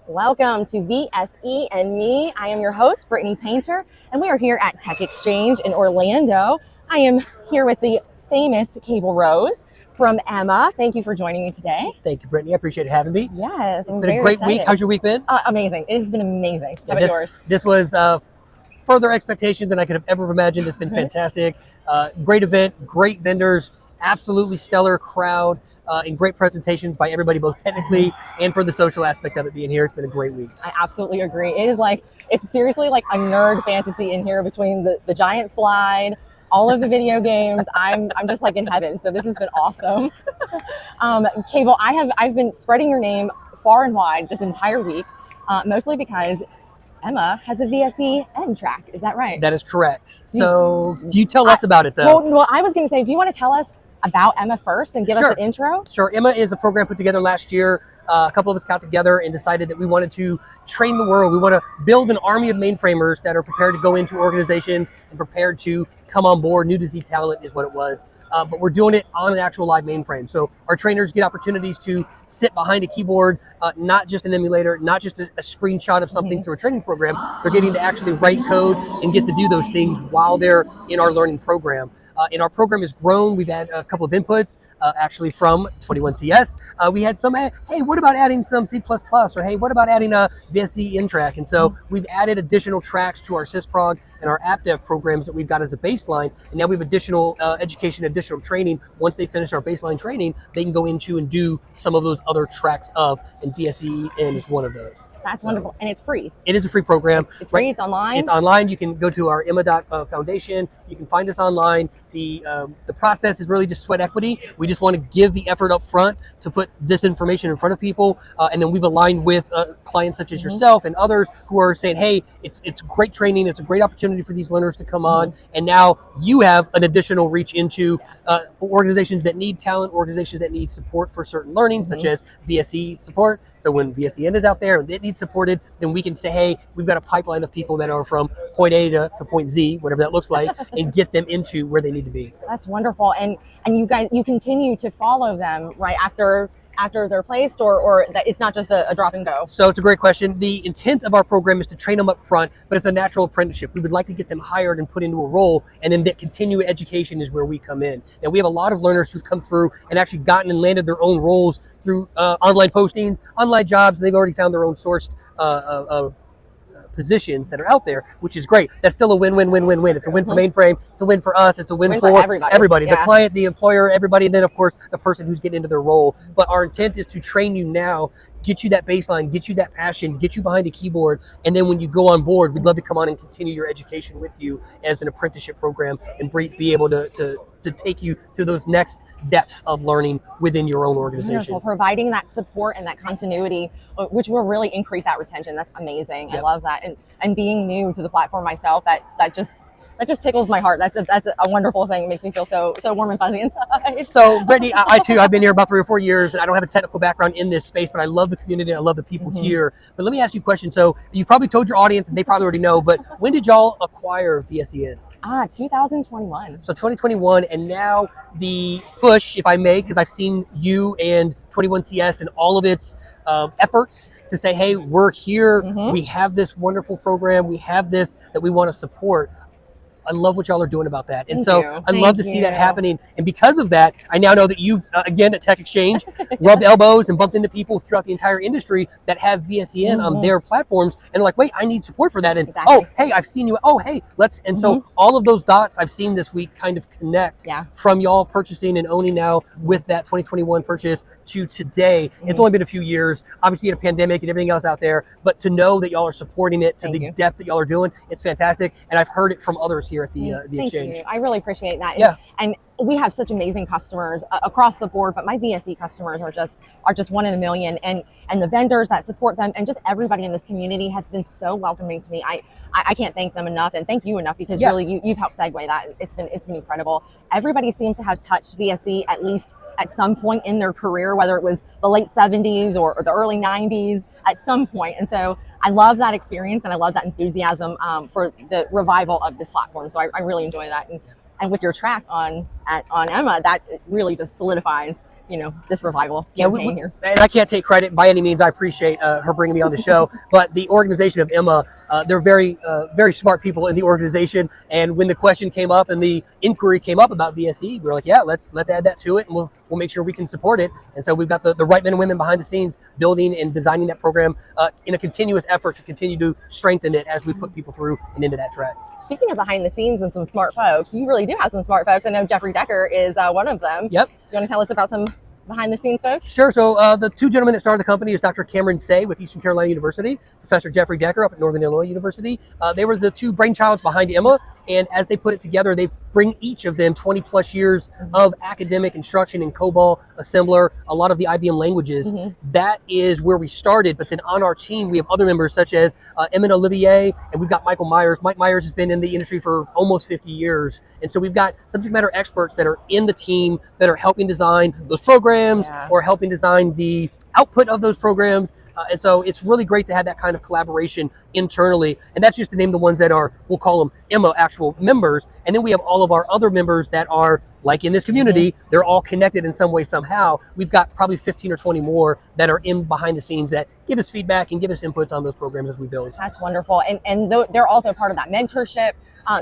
Welcome to VSE and Me. I am your host, Brittany Painter, and we are here at Tech Exchange in Orlando. I am here with the famous Cable Rose from Emma. Thank you for joining me today. Thank you, Brittany. I appreciate having me. Yes, It's been a great week. How's your week been? Amazing. It has been amazing. How about yours? This was further expectations than I could have ever imagined. It's been fantastic. Great event, great vendors, absolutely stellar crowd. And great presentations by everybody, both technically and for the social aspect of it being here. It's been a great week. I absolutely agree. It's seriously like a nerd fantasy in here between the giant slide, all of the video games. I'm just like in heaven. So this has been awesome. Cable, I've been spreading your name far and wide this entire week, mostly because Emma has a VSE track. Is that right? That is correct. So you tell us about it, though. Well, I was going to say, do you want to tell us about Emma first and give us an intro? Sure. Emma is a program put together last year. A couple of us got together and decided that we wanted to train the world. We want to build an army of mainframers that are prepared to go into organizations and prepared to come on board. New to Z talent is what it was. But we're doing it on an actual live mainframe. So our trainers get opportunities to sit behind a keyboard, not just an emulator, not just a screenshot of something through a training program. They're getting to actually write code and get to do those things while they're in our learning program. And our program has grown. We've had a couple of inputs, actually from 21CS. We had some, hey, what about adding some C++? Or hey, what about adding a VSE track? And so we've added additional tracks to our SysProg and our AppDev programs that we've got as a baseline. And now we have additional education, additional training. Once they finish our baseline training, they can go into and do some of those other tracks and VSE is one of those. That's wonderful. And it's free. It is a free program. It's free. It's online. It's online. You can go to our Emma.foundation. You can find us online. The process is really just sweat equity. We just want to give the effort up front to put this information in front of people. And then we've aligned with clients such as yourself and others who are saying, hey, it's great training. It's a great opportunity for these learners to come on. And now you have an additional reach into organizations that need talent, organizations that need support for certain learning, such as VSE support. So when VSE is out there and it needs supported, then we can say, hey, we've got a pipeline of people that are from point A to point Z, whatever that looks like, and get them into where they need to be. That's wonderful. And you continue to follow them right after they're placed, or that it's not just a drop and go? So it's a great question. The intent of our program is to train them up front, but it's a natural apprenticeship. We would like to get them hired and put into a role, and then that continuing education is where we come in. And we have a lot of learners who've come through and actually gotten and landed their own roles through online postings, online jobs. They've already found their own sourced positions that are out there, which is great. That's still a win-win-win-win-win. It's a win for mainframe. It's a win for us. It's a win for everybody. Yeah. The client, the employer, everybody, and then of course the person who's getting into their role. But our intent is to train you now, get you that baseline, get you that passion, get you behind a keyboard, and then when you go on board, we'd love to come on and continue your education with you as an apprenticeship program and be able to take you to those next depths of learning within your own organization. Wonderful. Providing that support and that continuity, which will really increase that retention. That's amazing. Yep. I love that. And being new to the platform myself, that just tickles my heart. That's a wonderful thing. It makes me feel so warm and fuzzy inside. So, Brittany, I too, I've been here about 3 or 4 years, and I don't have a technical background in this space, but I love the community and I love the people here. But let me ask you a question. So, you've probably told your audience, and they probably already know, but when did y'all acquire VSEN? 2021. So 2021, and now the push, if I may, because I've seen you and 21CS and all of its efforts to say, hey, we're here. We have this wonderful program. We have this that we want to support. I love what y'all are doing about that. And I love to see that happening. And because of that, I now know that you've, again, at Tech Exchange, rubbed elbows and bumped into people throughout the entire industry that have VSEN on their platforms and are like, wait, I need support for that. And, oh, hey, I've seen you. Oh, hey, let's. And so all of those dots I've seen this week kind of connect from y'all purchasing and owning now with that 2021 purchase to today. It's only been a few years. Obviously, you had a pandemic and everything else out there. But to know that y'all are supporting it to the depth that y'all are doing, it's fantastic. And I've heard it from others here at the exchange. You. I really appreciate that. And we have such amazing customers across the board, but my VSE customers are just one in a million, and the vendors that support them and just everybody in this community has been so welcoming to me. I can't thank them enough, and thank you enough, because really you've helped segue that. It's been incredible. Everybody seems to have touched VSE at least at some point in their career, whether it was the late 70s or the early 90s at some point. And so I love that experience, and I love that enthusiasm for the revival of this platform. So I really enjoy that. And with your track on Emma, that really just solidifies this revival Yeah, campaign here. and I can't take credit by any means. I appreciate her bringing me on the show, but the organization of Emma, they're very smart people in the organization. And when the question came up and the inquiry came up about VSE, we were like, yeah, let's add that to it, and we'll make sure we can support it. And so we've got the right men and women behind the scenes building and designing that program in a continuous effort to continue to strengthen it as we put people through and into that track. Speaking of behind the scenes and some smart folks, you really do have some smart folks. I know Jeffrey Decker is one of them. Yep. You want to tell us about some behind the scenes folks? Sure. So the two gentlemen that started the company is Dr. Cameron Say with Eastern Carolina University, Professor Jeffrey Decker up at Northern Illinois University. They were the two brainchilds behind Emma, and as they put it together, they bring each of them 20 plus years of academic instruction in COBOL, Assembler, a lot of the IBM languages. That is where we started, but then on our team, we have other members such as Emmett Olivier, and we've got Michael Myers. Mike Myers has been in the industry for almost 50 years. And so we've got subject matter experts that are in the team that are helping design those programs or helping design the output of those programs. And so it's really great to have that kind of collaboration internally. And that's just to name the ones that are, we'll call them Emma actual members. And then we have all of our other members that are like in this community, they're all connected in some way, somehow. We've got probably 15 or 20 more that are in behind the scenes that give us feedback and give us inputs on those programs as we build. That's wonderful. And they're also part of that mentorship,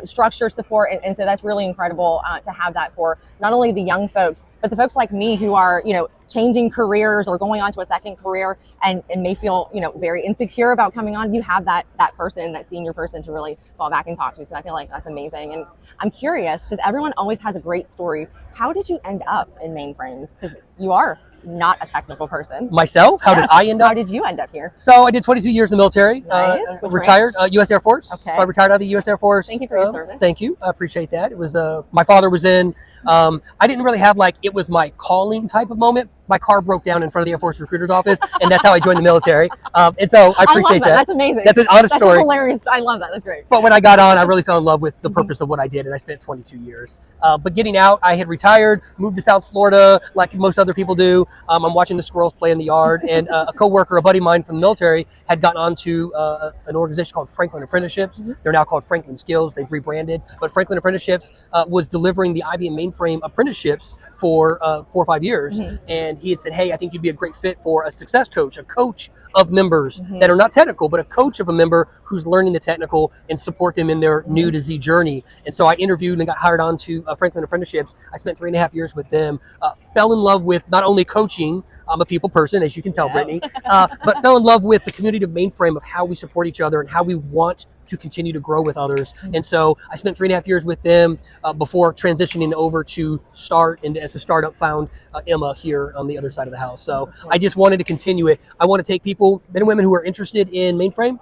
structure support. And so that's really incredible to have that for not only the young folks, but the folks like me who are, changing careers or going on to a second career and may feel, very insecure about coming on. You have that person, that senior person to really fall back and talk to. So I feel like that's amazing. And I'm curious because everyone always has a great story. How did you end up in mainframes? Because you are not a technical person. Myself? How did I end up? How did you end up here? So I did 22 years in the military. Nice. Retired, U.S. Air Force. Okay. So I retired out of the U.S. Air Force. Thank you for your service. Thank you. I appreciate that. It was my father was in. I didn't really have it was my calling type of moment. My car broke down in front of the Air Force recruiter's office, and that's how I joined the military. And so I appreciate that. That's amazing. That's an honest story. That's hilarious. I love that. That's great. But when I got on, I really fell in love with the purpose of what I did, and I spent 22 years. But getting out, I had retired, moved to South Florida like most other people do. I'm watching the squirrels play in the yard, and a coworker, a buddy of mine from the military, had gotten onto an organization called Franklin Apprenticeships. They're now called Franklin Skills. They've rebranded. But Franklin Apprenticeships was delivering the IBM mainframe apprenticeships for 4 or 5 years. And he had said, hey, I think you'd be a great fit for a success coach, a coach of members that are not technical, but a coach of a member who's learning the technical and support them in their new to Z journey. And so I interviewed and got hired on to Franklin Apprenticeships. I spent 3.5 years with them, fell in love with not only coaching, I'm a people person, as you can tell, Brittany, but fell in love with the community of mainframe of how we support each other and how we want to continue to grow with others. And so I spent 3.5 years with them before transitioning over to Start, and as a startup found Emma here on the other side of the house. So I just wanted to continue it. I want to take people, men and women who are interested in mainframe,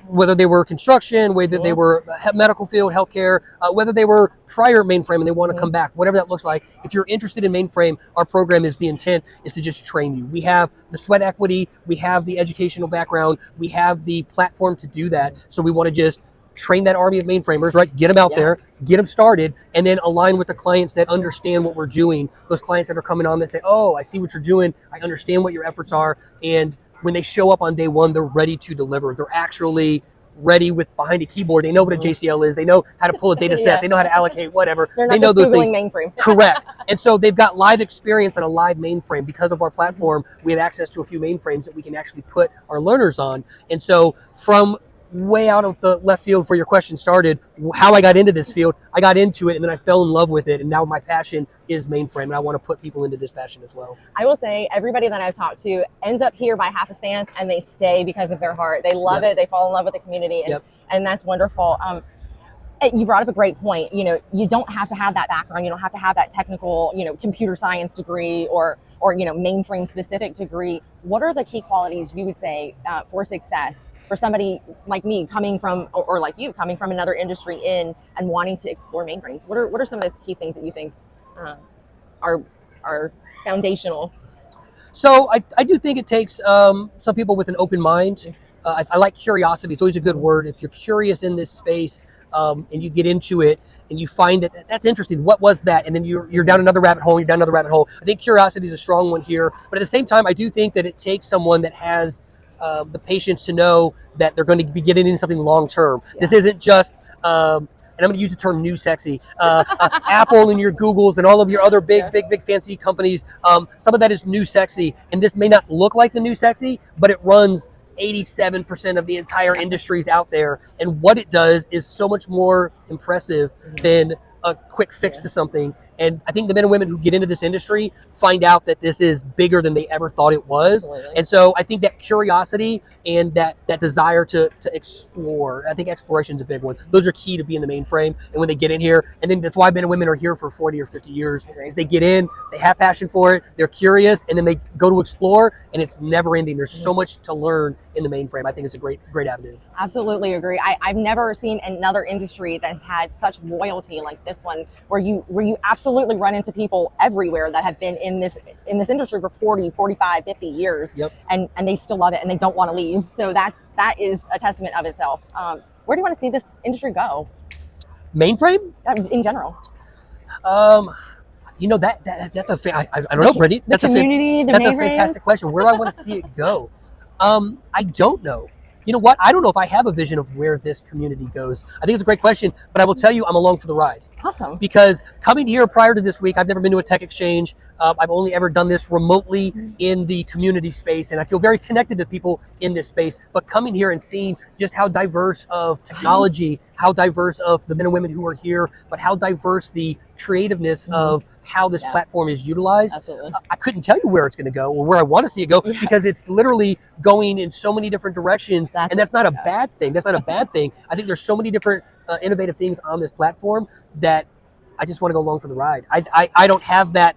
whether they were construction, whether they were medical field, healthcare, whether they were prior mainframe and they want to come back, whatever that looks like. If you're interested in mainframe, our program is the intent is to just train you. We have the sweat equity, we have the educational background, we have the platform to do that. So we want to just train that army of mainframers, right? Get them out there, get them started, and then align with the clients that understand what we're doing. Those clients that are coming on that say, oh, I see what you're doing. I understand what your efforts are. And when they show up on day one, they're ready to deliver. They're actually ready with behind a keyboard. They know what a JCL is. They know how to pull a data set. They know how to allocate whatever. They're not they know just those Googling things. mainframe. Correct. And so they've got live experience and a live mainframe. Because of our platform, we have access to a few mainframes that we can actually put our learners on. And so from way out of the left field where your question started, how I got into this field, I got into it and then I fell in love with it. And now my passion is mainframe, and I want to put people into this passion as well. I will say everybody that I've talked to ends up here by half a stance and they stay because of their heart. They love it. They fall in love with the community, and that's wonderful. You brought up a great point. You don't have to have that background. You don't have to have that technical, computer science degree or mainframe specific degree. What are the key qualities you would say for success for somebody like me coming from, or like you coming from another industry and wanting to explore mainframes? What are some of those key things that you think are foundational? So I do think it takes some people with an open mind. I like curiosity. It's always a good word. If you're curious in this space and you get into it and you find that that's interesting, what was that? And then you're down another rabbit hole, I think curiosity is a strong one here. But at the same time, I do think that it takes someone that has the patience to know that they're going to be getting into something long term. This isn't just and I'm going to use the term new sexy, Apple and your Googles and all of your other big fancy companies, some of that is new sexy, and this may not look like the new sexy, but it runs 87% of the entire industries out there, and what it does is so much more impressive than a quick fix to something. And I think the men and women who get into this industry find out that this is bigger than they ever thought it was. Absolutely. And so I think that curiosity and that desire to explore, I think exploration is a big one. Those are key to being the mainframe. And when they get in here, and then that's why men and women are here for 40 or 50 years, is they get in, they have passion for it, they're curious, and then they go to explore, and it's never ending. There's so much to learn in the mainframe. I think it's a great avenue. Absolutely agree. I've never seen another industry that has had such loyalty like this one, where you absolutely run into people everywhere that have been in this industry for 40, 45, 50 years. Yep. And they still love it and they don't want to leave. So that is a testament of itself. Where do you want to see this industry go? Mainframe? In general. You know, that's I don't know, Brittany. That's a fantastic question. Where do I want to see it go? I don't know. You know what? I don't know if I have a vision of where this community goes. I think it's a great question, but I will tell you, I'm along for the ride. Awesome. Because coming here prior to this week, I've never been to a tech exchange. I've only ever done this remotely in the community space, and I feel very connected to people in this space. But coming here and seeing just how diverse of technology, how diverse of the men and women who are here, but how diverse the creativeness of how this platform is utilized. Absolutely. I couldn't tell you where it's going to go or where I want to see it go because it's literally going in so many different directions, and that's not a bad thing. That's not a bad thing. I think there's so many different innovative things on this platform that I just want to go along for the ride. I don't have that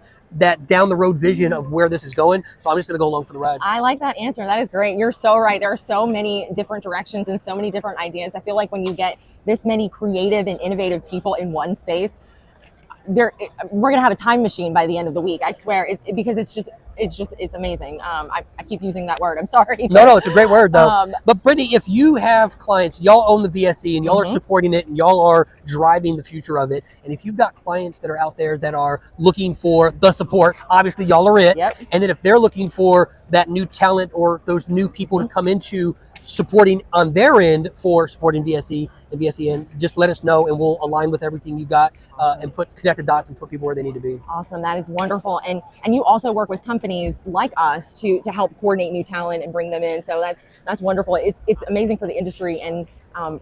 down the road vision of where this is going, so I'm just going to go along for the ride. I like that answer. That is great. You're so right. There are so many different directions and so many different ideas. I feel like when you get this many creative and innovative people in one space, we're gonna have a time machine by the end of the week. I swear, because it's amazing. I keep using that word. I'm sorry. No, it's a great word though. But Brittany, if you have clients, y'all own the VSE and y'all are supporting it and y'all are driving the future of it. And if you've got clients that are out there that are looking for the support, obviously y'all are it. Yep. And then if they're looking for that new talent or those new people to come into supporting on their end for supporting VSE and VSEN, just let us know and we'll align with everything you got and connect the dots and put people where they need to be. Awesome. That is wonderful. And you also work with companies like us to help coordinate new talent and bring them in. So that's wonderful. It's amazing for the industry, and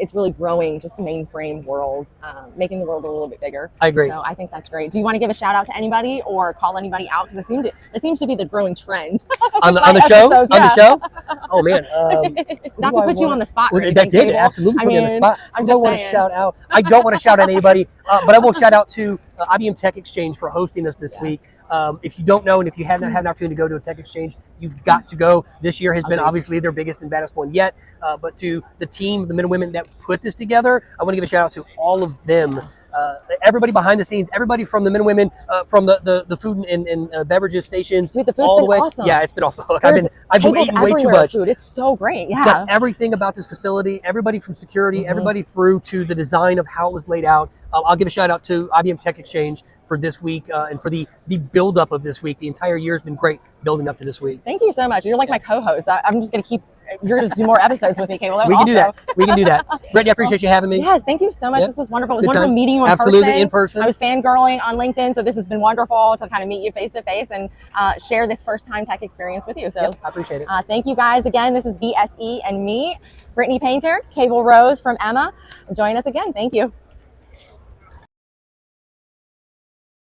it's really growing just the mainframe world, making the world a little bit bigger. I agree. So I think that's great. Do you want to give a shout out to anybody or call anybody out? Because it seems to be the growing trend. on the show? On the show? Oh man. Not to put you on the spot. That did absolutely put me on the spot. I don't want to shout out. I don't want to shout out anybody, but I will shout out to IBM Tech Exchange for hosting us this week. If you don't know, and if you have not had an opportunity to go to a tech exchange, you've got to go. This year has been obviously their biggest and baddest one yet. But to the team, the men and women that put this together, I want to give a shout out to all of them. Everybody behind the scenes, everybody from the men and women, from the food and beverages stations, dude, the food's all the way. Awesome. Yeah, it's been off the hook. I've been eating way too much. Food. It's so great. Yeah. But everything about this facility, everybody from security, everybody through to the design of how it was laid out. I'll give a shout out to IBM Tech Exchange for this week and for the build up of this week. The entire year has been great building up to this week. Thank you so much. You're like my co-host. I'm just going to keep. You're going to do more episodes with me, Kayla. We can do that. We can do that. Brittany, I appreciate you having me. Yes, thank you so much. This was wonderful. It was Good wonderful time. meeting you Absolutely, in person. I was fangirling on LinkedIn, so this has been wonderful to kind of meet you face to face and share this first time tech experience with you. So I appreciate it. Thank you guys again. This is VSE and me, Brittany Painter, Cable Rose from Emma. Join us again. Thank you.